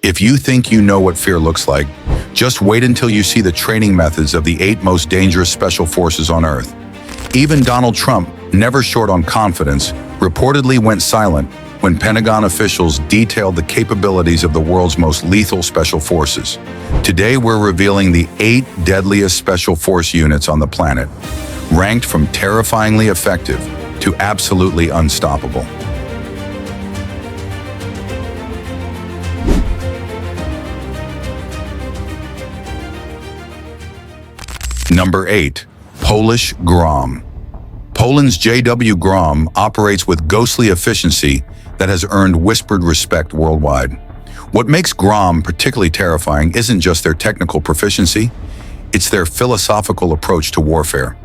If you think you know what fear looks like, just wait until you see the training methods of the 8 most dangerous special forces on Earth. Even Donald Trump, never short on confidence, reportedly went silent when Pentagon officials detailed the capabilities of the world's most lethal special forces. Today, we're revealing the 8 deadliest special force units on the planet, ranked from terrifyingly effective to absolutely unstoppable. Number 8. Polish Grom. Poland's JW Grom operates with ghostly efficiency that has earned whispered respect worldwide. What makes Grom particularly terrifying isn't just their technical proficiency, it's their philosophical approach to warfare.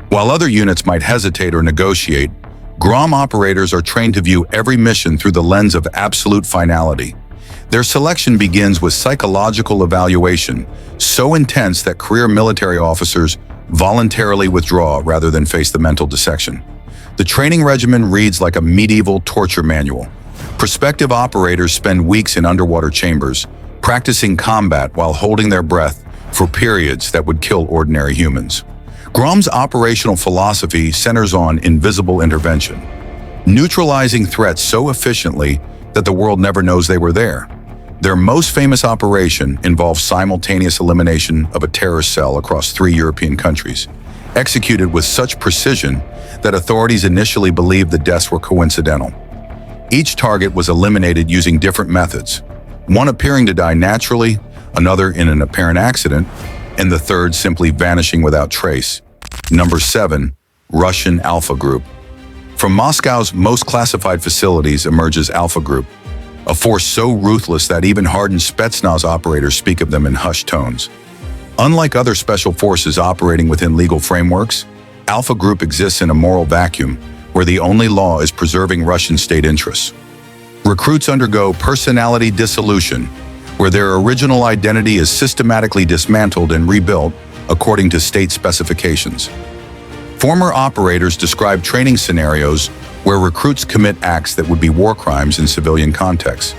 While other units might hesitate or negotiate, Grom operators are trained to view every mission through the lens of absolute finality. Their selection begins with psychological evaluation, so intense that career military officers voluntarily withdraw rather than face the mental dissection. The training regimen reads like a medieval torture manual. Prospective operators spend weeks in underwater chambers, practicing combat while holding their breath for periods that would kill ordinary humans. Grom's operational philosophy centers on invisible intervention, neutralizing threats so efficiently that the world never knows they were there. Their most famous operation involves simultaneous elimination of a terrorist cell across 3 European countries, executed with such precision that authorities initially believed the deaths were coincidental. Each target was eliminated using different methods, one appearing to die naturally, another in an apparent accident, and the third simply vanishing without trace. Number 7. Russian Alpha Group. From Moscow's most classified facilities emerges Alpha Group, a force so ruthless that even hardened Spetsnaz operators speak of them in hushed tones. Unlike other special forces operating within legal frameworks, Alpha Group exists in a moral vacuum where the only law is preserving Russian state interests. Recruits undergo personality dissolution, where their original identity is systematically dismantled and rebuilt according to state specifications. Former operators describe training scenarios where recruits commit acts that would be war crimes in civilian contexts.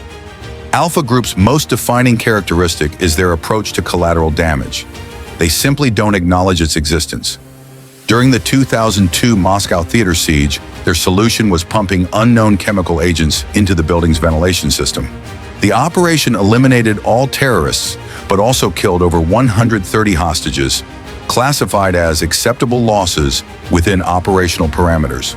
Alpha Group's most defining characteristic is their approach to collateral damage. They simply don't acknowledge its existence. During the 2002 Moscow theater siege, their solution was pumping unknown chemical agents into the building's ventilation system. The operation eliminated all terrorists, but also killed over 130 hostages, classified as acceptable losses within operational parameters.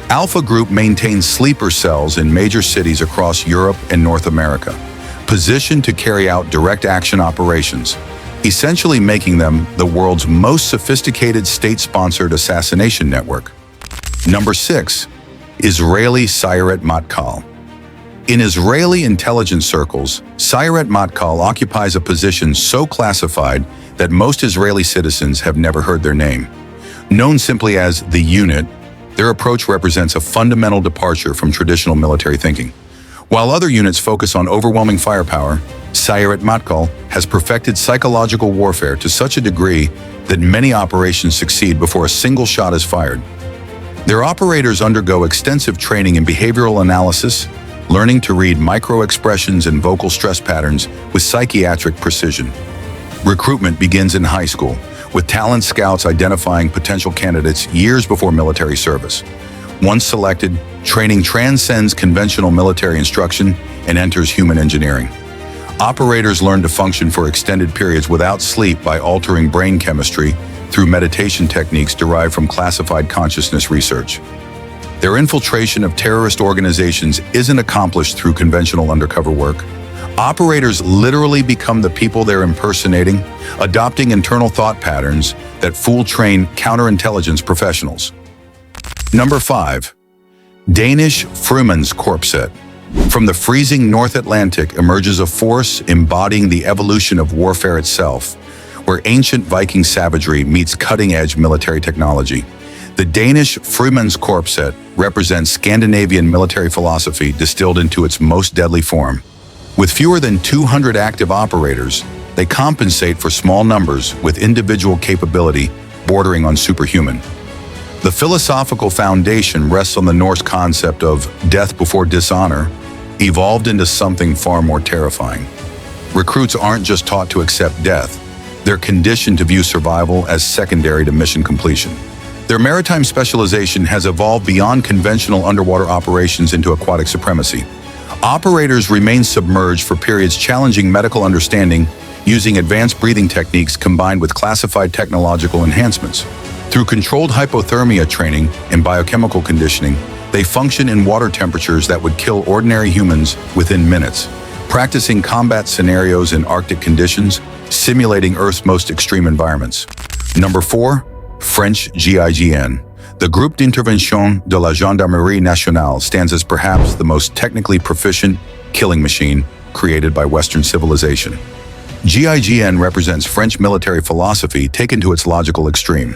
Alpha Group maintains sleeper cells in major cities across Europe and North America, positioned to carry out direct action operations, essentially making them the world's most sophisticated state-sponsored assassination network. Number 6. Israeli Sireret Matkal. In Israeli intelligence circles, Sireret Matkal occupies a position so classified that most Israeli citizens have never heard their name. Known simply as the unit, their approach represents a fundamental departure from traditional military thinking. While other units focus on overwhelming firepower, Sireret Matkal has perfected psychological warfare to such a degree that many operations succeed before a single shot is fired. Their operators undergo extensive training in behavioral analysis, learning to read micro-expressions and vocal stress patterns with psychiatric precision. Recruitment begins in high school, with talent scouts identifying potential candidates years before military service. Once selected, training transcends conventional military instruction and enters human engineering. Operators learn to function for extended periods without sleep by altering brain chemistry through meditation techniques derived from classified consciousness research. Their infiltration of terrorist organizations isn't accomplished through conventional undercover work. Operators literally become the people they're impersonating, adopting internal thought patterns that fool trained counterintelligence professionals. Number 5. Danish Freemans Corpset. From the freezing North Atlantic emerges a force embodying the evolution of warfare itself, where ancient Viking savagery meets cutting-edge military technology. The Danish Freemans Corpset represents Scandinavian military philosophy distilled into its most deadly form. With fewer than 200 active operators, they compensate for small numbers with individual capability bordering on superhuman. The philosophical foundation rests on the Norse concept of death before dishonor, evolved into something far more terrifying. Recruits aren't just taught to accept death, they're conditioned to view survival as secondary to mission completion. Their maritime specialization has evolved beyond conventional underwater operations into aquatic supremacy. Operators remain submerged for periods challenging medical understanding using advanced breathing techniques combined with classified technological enhancements. Through controlled hypothermia training and biochemical conditioning, they function in water temperatures that would kill ordinary humans within minutes, practicing combat scenarios in Arctic conditions, simulating Earth's most extreme environments. Number 4. French GIGN. The Groupe d'Intervention de la Gendarmerie Nationale stands as perhaps the most technically proficient killing machine created by Western civilization. GIGN represents French military philosophy taken to its logical extreme.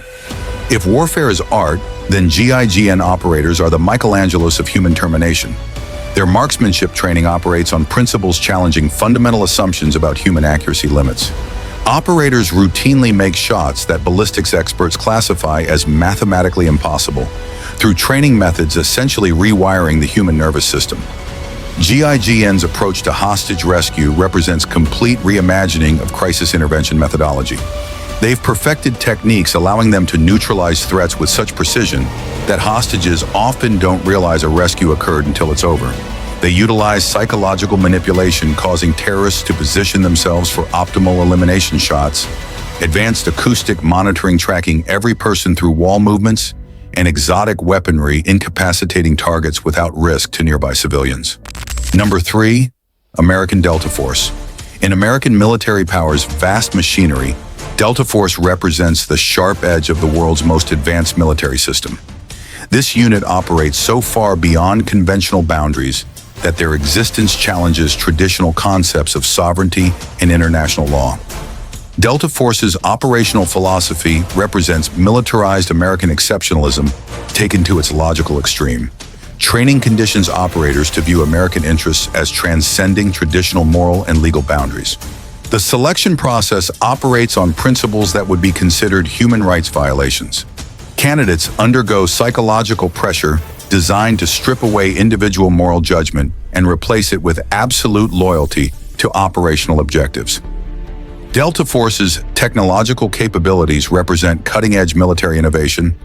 If warfare is art, then GIGN operators are the Michelangelos of human termination. Their marksmanship training operates on principles challenging fundamental assumptions about human accuracy limits. Operators routinely make shots that ballistics experts classify as mathematically impossible, through training methods essentially rewiring the human nervous system. GIGN's approach to hostage rescue represents complete reimagining of crisis intervention methodology. They've perfected techniques allowing them to neutralize threats with such precision that hostages often don't realize a rescue occurred until it's over. They utilize psychological manipulation, causing terrorists to position themselves for optimal elimination shots, advanced acoustic monitoring tracking every person through wall movements, and exotic weaponry incapacitating targets without risk to nearby civilians. Number 3. American Delta Force. In American military power's vast machinery, Delta Force represents the sharp edge of the world's most advanced military system. This unit operates so far beyond conventional boundaries that their existence challenges traditional concepts of sovereignty and international law. Delta Force's operational philosophy represents militarized American exceptionalism taken to its logical extreme. Training conditions operators to view American interests as transcending traditional moral and legal boundaries. The selection process operates on principles that would be considered human rights violations. Candidates undergo psychological pressure designed to strip away individual moral judgment and replace it with absolute loyalty to operational objectives. Delta Force's technological capabilities represent cutting-edge military innovation,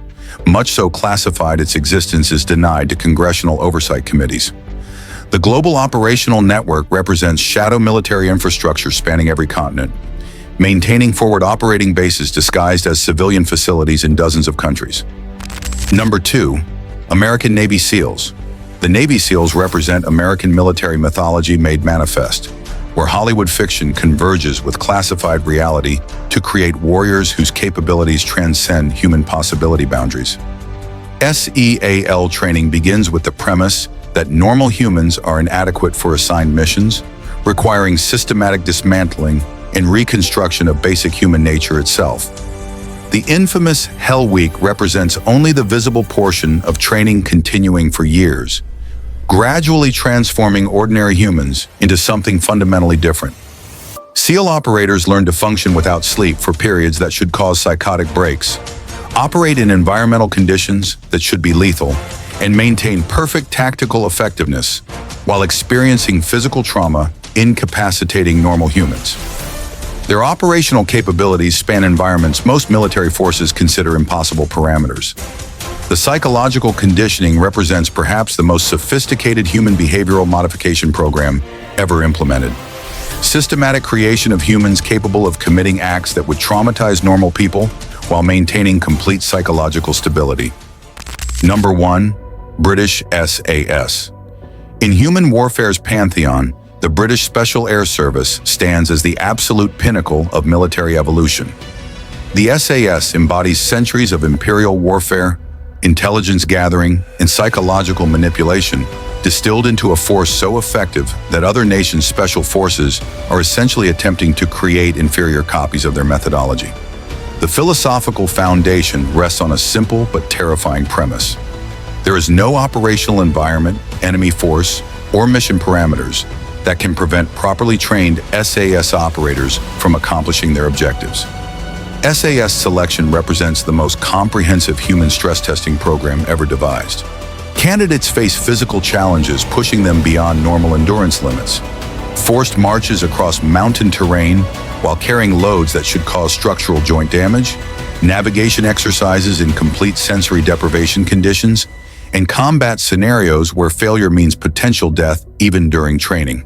much so classified its existence is denied to congressional oversight committees. The global operational network represents shadow military infrastructure spanning every continent, maintaining forward operating bases disguised as civilian facilities in dozens of countries. Number 2. American Navy SEALs. The Navy SEALs represent American military mythology made manifest, where Hollywood fiction converges with classified reality to create warriors whose capabilities transcend human possibility boundaries. SEAL training begins with the premise that normal humans are inadequate for assigned missions, requiring systematic dismantling and reconstruction of basic human nature itself. The infamous Hell Week represents only the visible portion of training continuing for years, gradually transforming ordinary humans into something fundamentally different. SEAL operators learn to function without sleep for periods that should cause psychotic breaks, operate in environmental conditions that should be lethal, and maintain perfect tactical effectiveness while experiencing physical trauma, incapacitating normal humans. Their operational capabilities span environments most military forces consider impossible parameters. The psychological conditioning represents perhaps the most sophisticated human behavioral modification program ever implemented. Systematic creation of humans capable of committing acts that would traumatize normal people while maintaining complete psychological stability. Number 1. British SAS. In human warfare's pantheon, the British Special Air Service stands as the absolute pinnacle of military evolution. The SAS embodies centuries of imperial warfare, intelligence gathering, and psychological manipulation, distilled into a force so effective that other nations' special forces are essentially attempting to create inferior copies of their methodology. The philosophical foundation rests on a simple but terrifying premise. There is no operational environment, enemy force, or mission parameters that can prevent properly trained SAS operators from accomplishing their objectives. SAS selection represents the most comprehensive human stress testing program ever devised. Candidates face physical challenges pushing them beyond normal endurance limits. forced marches across mountain terrain while carrying loads that should cause structural joint damage, navigation exercises in complete sensory deprivation conditions, and combat scenarios where failure means potential death even during training.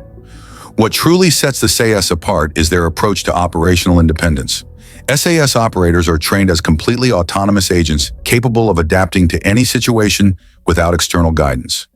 What truly sets the SAS apart is their approach to operational independence. SAS operators are trained as completely autonomous agents capable of adapting to any situation without external guidance.